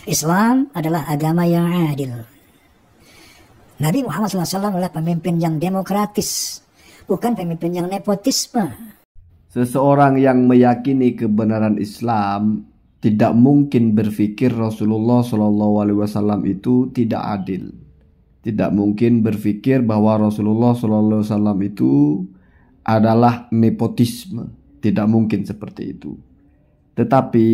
Islam adalah agama yang adil. Nabi Muhammad SAW adalah pemimpin yang demokratis, bukan pemimpin yang nepotisme. Seseorang yang meyakini kebenaran Islam tidak mungkin berpikir Rasulullah SAW itu tidak adil. Tidak mungkin berpikir bahwa Rasulullah SAW itu adalah nepotisme. Tidak mungkin seperti itu. Tetapi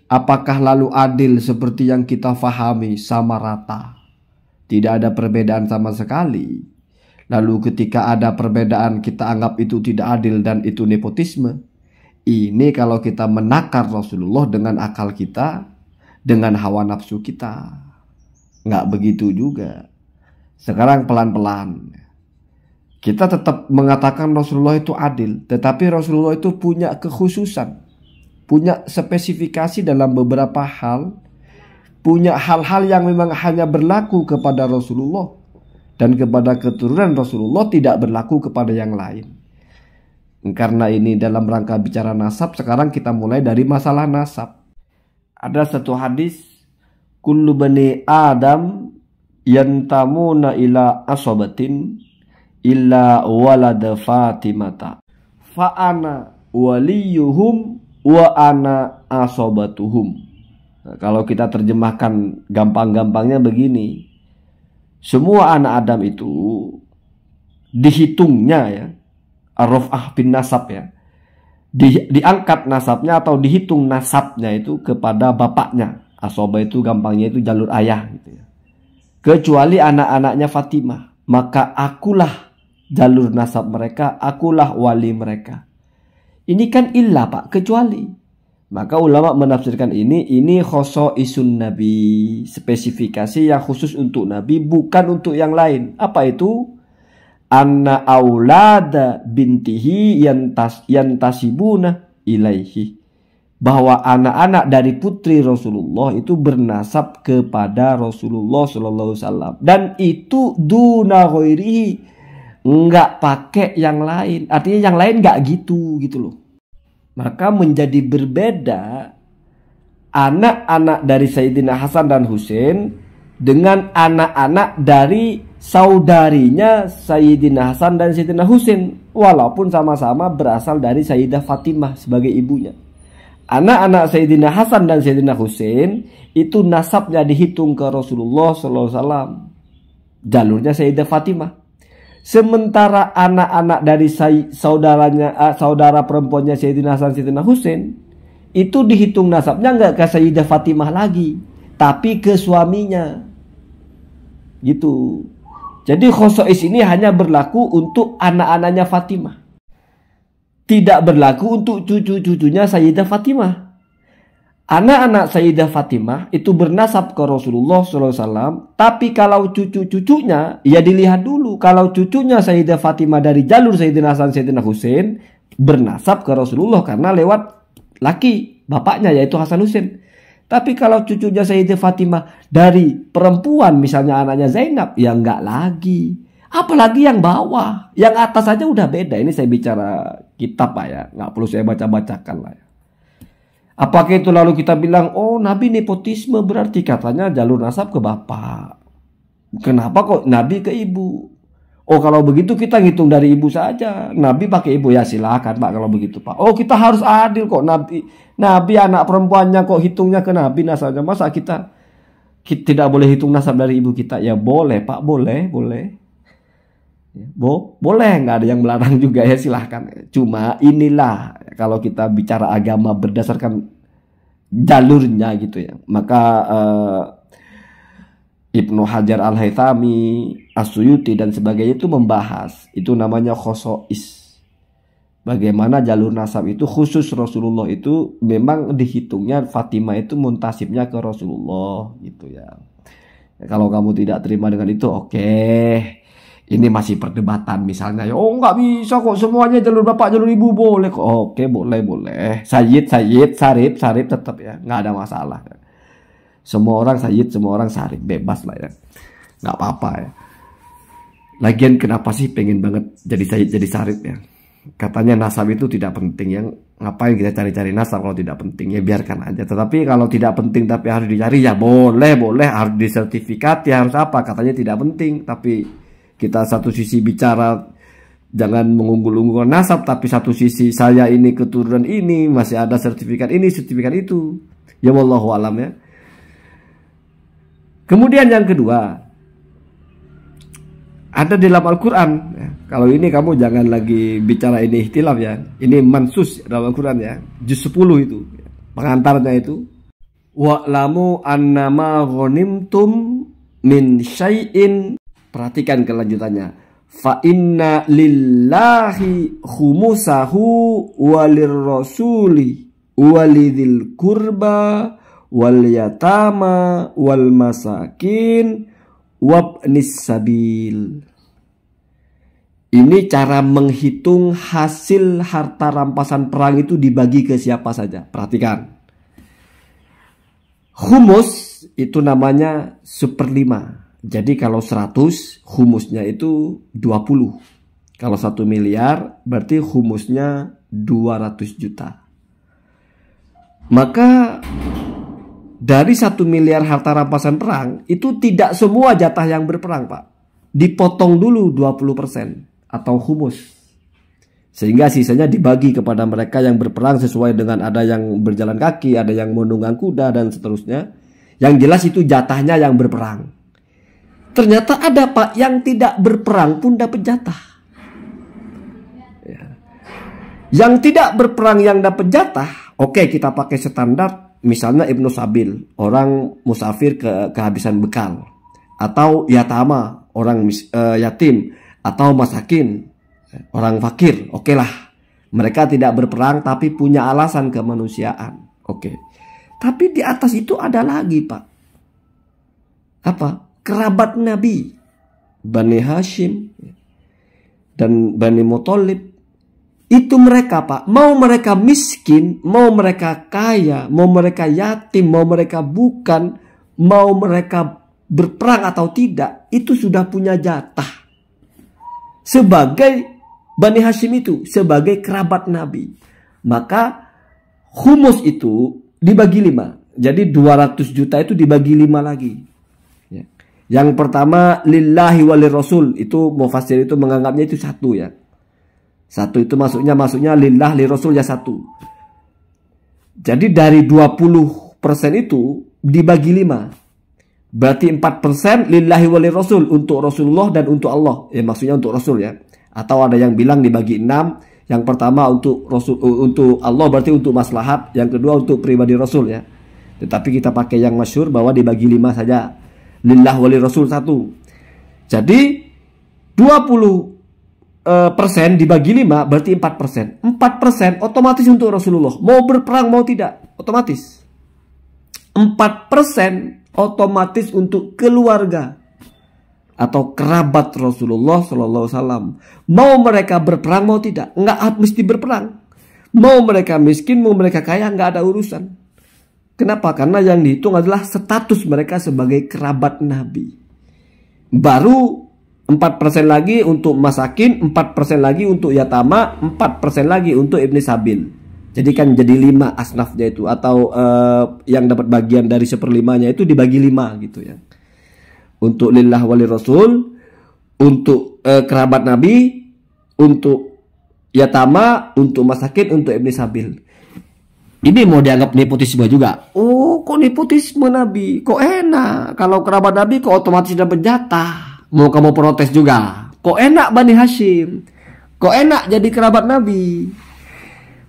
apakah lalu adil seperti yang kita fahami sama rata? Tidak ada perbedaan sama sekali. Lalu ketika ada perbedaan kita anggap itu tidak adil dan itu nepotisme. Ini kalau kita menakar Rasulullah dengan akal kita, dengan hawa nafsu kita. Nggak begitu juga. Sekarang pelan-pelan. Kita tetap mengatakan Rasulullah itu adil. Tetapi Rasulullah itu punya kekhususan. Punya spesifikasi dalam beberapa hal. Punya hal-hal yang memang hanya berlaku kepada Rasulullah. Dan kepada keturunan Rasulullah tidak berlaku kepada yang lain. Karena ini dalam rangka bicara nasab, sekarang kita mulai dari masalah nasab. Ada satu hadis, kullu bani Adam yantamuna ila asobatin illa walada Fatimata fa ana waliyuhum wa ana asobatuhum. Nah, kalau kita terjemahkan gampang-gampangnya begini, semua anak Adam itu dihitungnya ya, ar-raf'ah bin nasab ya, diangkat nasabnya atau dihitung nasabnya itu kepada bapaknya. Asoba itu gampangnya itu jalur ayah gitu ya. Kecuali anak-anaknya Fatimah, maka akulah jalur nasab mereka, akulah wali mereka. Ini kan illa Pak, kecuali. Maka ulama menafsirkan ini khosoisun Nabi, spesifikasi yang khusus untuk Nabi, bukan untuk yang lain. Apa itu? Anna aulada bintihi yantasibuna ilaihi. Bahwa anak-anak dari putri Rasulullah itu bernasab kepada Rasulullah SAW. Dan itu duna ghairihi, enggak pakai yang lain. Artinya yang lain enggak gitu loh. Maka menjadi berbeda anak-anak dari Sayyidina Hasan dan Husain dengan anak-anak dari saudarinya Sayyidina Hasan dan Sayyidina Husain, walaupun sama-sama berasal dari Sayyidah Fatimah sebagai ibunya. Anak-anak Sayyidina Hasan dan Sayyidina Husain itu nasabnya dihitung ke Rasulullah SAW, jalurnya Sayyidah Fatimah. Sementara anak-anak dari saudara perempuannya Sayyidina Hasan Sayyidina Husain itu dihitung nasabnya nggak ke Sayyidah Fatimah lagi, tapi ke suaminya. Gitu. Jadi khosois ini hanya berlaku untuk anak-anaknya Fatimah. Tidak berlaku untuk cucu-cucunya Sayyidah Fatimah. Anak-anak Sayyidah Fatimah itu bernasab ke Rasulullah SAW. Tapi kalau cucu-cucunya, ya dilihat dulu. Kalau cucunya Sayyidah Fatimah dari jalur Sayyidina Hasan Sayyidina Husain, bernasab ke Rasulullah karena lewat laki, bapaknya yaitu Hasan Husain. Tapi kalau cucunya Sayyidah Fatimah dari perempuan, misalnya anaknya Zainab, ya enggak lagi. Apalagi yang bawah, yang atas saja udah beda. Ini saya bicara kitab Pak ya, nggak perlu saya baca-bacakan lah ya. Apakah itu lalu kita bilang, oh Nabi nepotisme, berarti katanya jalur nasab ke bapak. Kenapa kok Nabi ke ibu? Oh kalau begitu kita ngitung dari ibu saja. Nabi pakai ibu, ya silakan Pak kalau begitu Pak. Oh kita harus adil kok, Nabi anak perempuannya kok hitungnya ke Nabi nasabnya. Masa kita tidak boleh hitung nasab dari ibu kita? Ya boleh Pak, boleh. Boleh, nggak ada yang melarang juga ya, silahkan. Cuma inilah kalau kita bicara agama berdasarkan jalurnya gitu ya. Maka Ibnu Hajar Al-Haythami, As-Suyuti dan sebagainya itu membahas, itu namanya khosois. Bagaimana jalur nasab itu khusus Rasulullah itu memang dihitungnya Fatimah itu muntasibnya ke Rasulullah gitu ya. Kalau kamu tidak terima dengan itu, oke. Ini masih perdebatan misalnya, oh nggak bisa kok semuanya jalur bapak jalur ibu boleh kok. Oke boleh. Sayyid, Sarip tetap ya, nggak ada masalah. Semua orang Sayyid, semua orang Sarip, bebas lah ya, nggak apa-apa ya. Lagian kenapa sih pengen banget jadi Sayyid jadi Sarip ya? katanya nasab itu tidak penting. Yang ngapain kita cari-cari nasab kalau tidak penting? Ya biarkan aja. Tetapi kalau tidak penting tapi harus dicari, ya boleh, harus disertifikati, harus apa? Katanya tidak penting. Tapi kita satu sisi bicara jangan mengunggul-unggulkan nasab, tapi satu sisi saya ini keturunan ini, masih ada sertifikat ini, sertifikat itu. Ya wallahu alam ya. Kemudian yang kedua, ada di dalam Al-Quran ya. Kalau ini kamu jangan lagi bicara ini ikhtilaf ya. Ini mansus dalam Al-Quran ya. Juz 10 itu. Pengantarnya itu. Wa'lamu annama ghanimtum min syai'in. Perhatikan kelanjutannya. Fa inna lillahi khumusahu walir rasuli walidil kurba wal yatama wal masakin wabnis sabil. Ini cara menghitung hasil harta rampasan perang itu dibagi ke siapa saja. Perhatikan. Humus itu namanya 1/5. Jadi kalau 100, humusnya itu 20. Kalau 1 miliar, berarti humusnya 200 juta. Maka dari 1 miliar harta rampasan perang, itu tidak semua jatah yang berperang, Pak. Dipotong dulu 20% atau humus. Sehingga sisanya dibagi kepada mereka yang berperang sesuai dengan ada yang berjalan kaki, ada yang menunggang kuda, dan seterusnya. Yang jelas itu jatahnya yang berperang. Ternyata ada, Pak, yang tidak berperang pun dapat jatah. Ya. Yang tidak berperang yang dapat jatah, oke, kita pakai standar. Misalnya Ibnu Sabil, orang musafir kehabisan bekal. Atau yatama, orang yatim. Atau masakin, orang fakir. Oke lah, mereka tidak berperang tapi punya alasan kemanusiaan. Oke. Tapi di atas itu ada lagi, Pak. Apa? Kerabat Nabi. Bani Hashim dan Bani Muthalib. Itu mereka, Pak, mau mereka miskin, mau mereka kaya, mau mereka yatim, mau mereka bukan, mau mereka berperang atau tidak, itu sudah punya jatah. Sebagai Bani Hashim itu, sebagai kerabat Nabi. Maka humus itu dibagi 5. Jadi 200 juta itu dibagi 5 lagi. Ya. Yang pertama, lillahi walir rasul. Itu mufassir itu menganggapnya itu 1 ya. 1 itu maksudnya lillah li rasul ya 1. Jadi dari 20% itu dibagi 5. Berarti 4% lillahi walir rasul, untuk Rasulullah dan untuk Allah. Ya maksudnya untuk Rasul ya. Atau ada yang bilang dibagi 6. Yang pertama untuk Rasul, untuk Allah berarti untuk maslahat. Yang kedua untuk pribadi Rasul ya. Tetapi kita pakai yang masyhur bahwa dibagi 5 saja. Lillah walir rasul 1. Jadi 20% dibagi 5 berarti 4%. 4% otomatis untuk Rasulullah. Mau berperang mau tidak, otomatis. 4% otomatis untuk keluarga atau kerabat Rasulullah SAW. Mau mereka berperang mau tidak, nggak mesti berperang. Mau mereka miskin, mau mereka kaya, nggak ada urusan. Kenapa? Karena yang dihitung adalah status mereka sebagai kerabat Nabi. Baru 4% lagi untuk masakin, 4% lagi untuk yatama, 4% lagi untuk ibni sabil. Jadi kan jadi 5 asnafnya itu, atau yang dapat bagian dari 1/5-nya itu dibagi 5 gitu ya. Untuk lillah wali rasul, untuk kerabat Nabi, untuk yatama, untuk masakin, untuk ibni sabil. Ini mau dianggap nepotisme juga. Oh, kok nepotisme Nabi? Kok enak? Kalau kerabat Nabi kok otomatis dapat jatah? Mau kamu protes juga? Kok enak Bani Hashim? Kok enak jadi kerabat Nabi?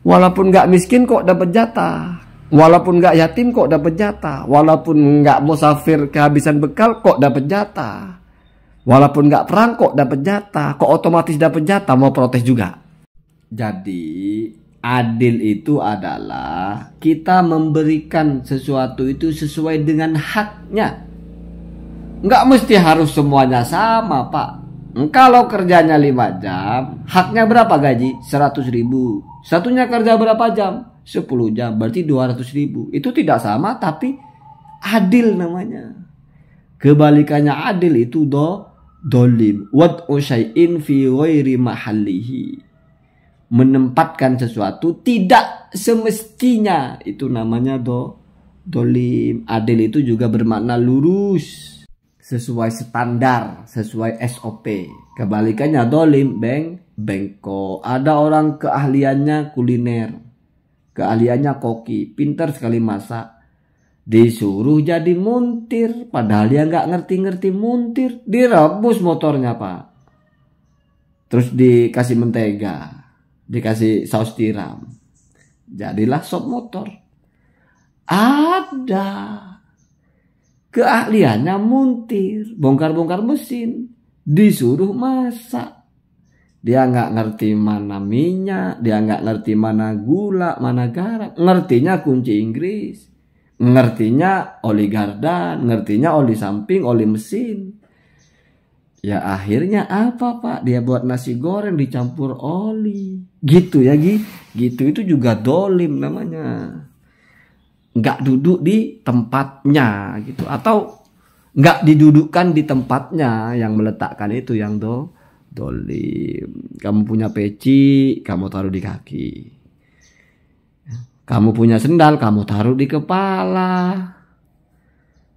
Walaupun nggak miskin kok dapat jatah. Walaupun nggak yatim kok dapat jatah. Walaupun nggak musafir kehabisan bekal kok dapat jatah. Walaupun nggak perang kok dapat jatah. Kok otomatis dapat jatah? Mau protes juga. Jadi adil itu adalah kita memberikan sesuatu itu sesuai dengan haknya. Nggak mesti harus semuanya sama, Pak. Kalau kerjanya 5 jam, haknya berapa gaji? 100.000. Satunya kerja berapa jam? 10 jam, berarti 200.000. Itu tidak sama, tapi adil namanya. Kebalikannya adil itu dolim. Wad'u syai'in fi ghairi mahallihi. menempatkan sesuatu tidak semestinya, itu namanya dolim. Adil itu juga bermakna lurus, sesuai standar, sesuai SOP. Kebalikannya dolim, bengkok. Ada orang keahliannya kuliner, keahliannya koki, pintar sekali masak, disuruh jadi muntir, padahal dia nggak ngerti-ngerti muntir, direbus motornya Pak, terus dikasih mentega, dikasih saus tiram, jadilah sop motor. Ada keahliannya muntir, bongkar-bongkar mesin, disuruh masak, dia nggak ngerti mana minyak, dia nggak ngerti mana gula, mana garam, ngertinya kunci Inggris, ngertinya oli gardan, ngertinya oli samping, oli mesin. Ya akhirnya apa Pak? Dia buat nasi goreng dicampur oli. Gitu ya gitu, itu juga dolim namanya. Nggak duduk di tempatnya gitu, atau nggak didudukkan di tempatnya, yang meletakkan itu yang dolim. Kamu punya peci, kamu taruh di kaki. Kamu punya sendal, kamu taruh di kepala.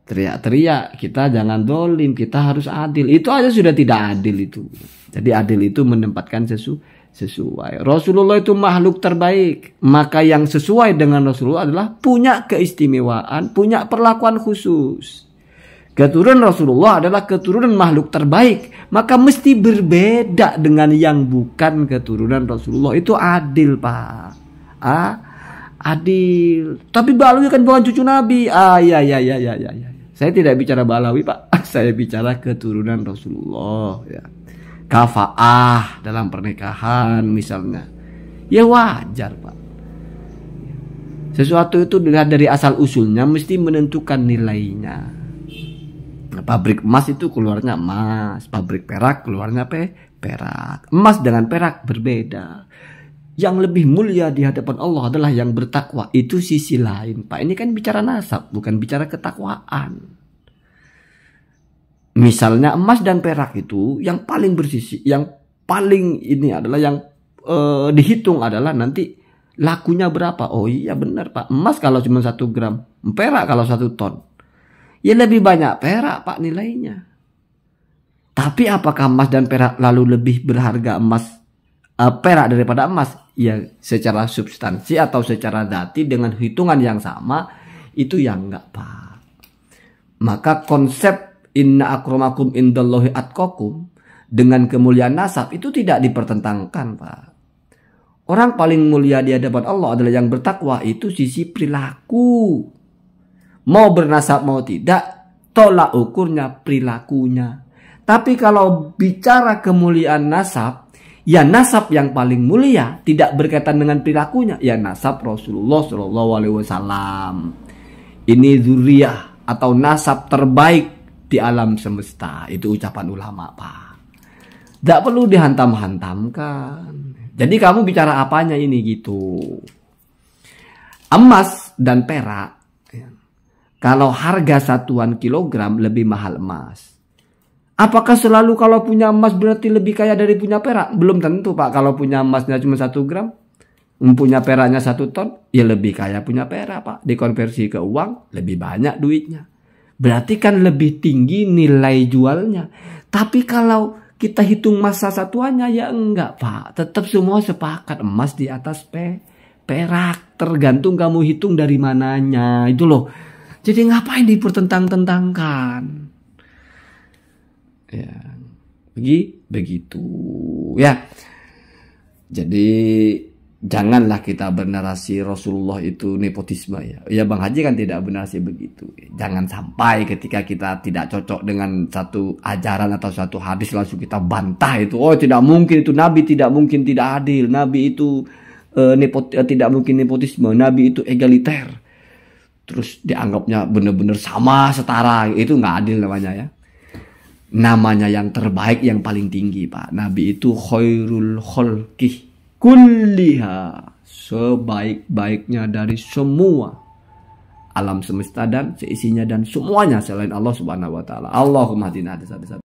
Teriak-teriak, kita jangan dolim, kita harus adil. Itu aja sudah tidak adil itu. Jadi adil itu menempatkan sesuai. Rasulullah itu makhluk terbaik. Maka yang sesuai dengan Rasulullah adalah punya keistimewaan, punya perlakuan khusus. Keturunan Rasulullah adalah keturunan makhluk terbaik. Maka mesti berbeda dengan yang bukan keturunan Rasulullah. Itu adil Pak. Adil. Tapi Balawi kan bukan cucu Nabi. Ya. Saya tidak bicara Balawi Pak. Saya bicara keturunan Rasulullah ya. Kafaah dalam pernikahan misalnya, ya wajar Pak. Sesuatu itu dilihat dari asal usulnya mesti menentukan nilainya. Pabrik emas itu keluarnya emas, pabrik perak keluarnya perak. Emas dengan perak berbeda. Yang lebih mulia di hadapan Allah adalah yang bertakwa. Itu sisi lain Pak. Ini kan bicara nasab, bukan bicara ketakwaan. Misalnya emas dan perak itu yang paling bersisi, yang paling ini adalah yang dihitung adalah nanti lakunya berapa. Oh iya benar Pak, emas kalau cuma 1 gram, perak kalau 1 ton. Ya lebih banyak perak Pak nilainya. Tapi apakah emas dan perak lalu lebih berharga perak daripada emas? Ya secara substansi atau secara dati dengan hitungan yang sama, itu yang enggak Pak. Maka konsep inna akramakum indallahi atqakum dengan kemuliaan nasab itu tidak dipertentangkan Pak. Orang paling mulia di hadapan Allah adalah yang bertakwa, itu sisi perilaku. Mau bernasab mau tidak, tolak ukurnya perilakunya. Tapi kalau bicara kemuliaan nasab, ya nasab yang paling mulia tidak berkaitan dengan perilakunya, ya nasab Rasulullah SAW. Ini zuriyah atau nasab terbaik di alam semesta. Itu ucapan ulama Pak. Tidak perlu dihantam-hantamkan. Jadi kamu bicara apanya ini gitu. Emas dan perak, kalau harga satuan kilogram lebih mahal emas. Apakah selalu kalau punya emas berarti lebih kaya dari punya perak? Belum tentu Pak. Kalau punya emasnya cuma 1 gram, punya peraknya 1 ton, ya lebih kaya punya perak Pak. Dikonversi ke uang, lebih banyak duitnya. Berarti kan lebih tinggi nilai jualnya. Tapi kalau kita hitung masa satuannya, ya enggak Pak. Tetap semua sepakat emas di atas perak. Tergantung kamu hitung dari mananya. Itu loh. Jadi ngapain dipertentang-tentangkan? Ya, begitu. Ya. Jadi janganlah kita bernarasi Rasulullah itu nepotisme ya. Ya Bang Haji kan tidak bernarasi begitu. Jangan sampai ketika kita tidak cocok dengan satu ajaran atau satu hadis langsung kita bantah itu. Oh tidak mungkin itu, Nabi tidak mungkin tidak adil. Nabi itu tidak mungkin nepotisme. Nabi itu egaliter. Terus dianggapnya benar-benar sama, setara. Itu nggak adil namanya ya. Namanya yang terbaik, yang paling tinggi Pak. Nabi itu khairul khalqih kulliha, sebaik-baiknya dari semua alam semesta dan seisinya dan semuanya selain Allah Subhanahu wa taala. Allahumma hadina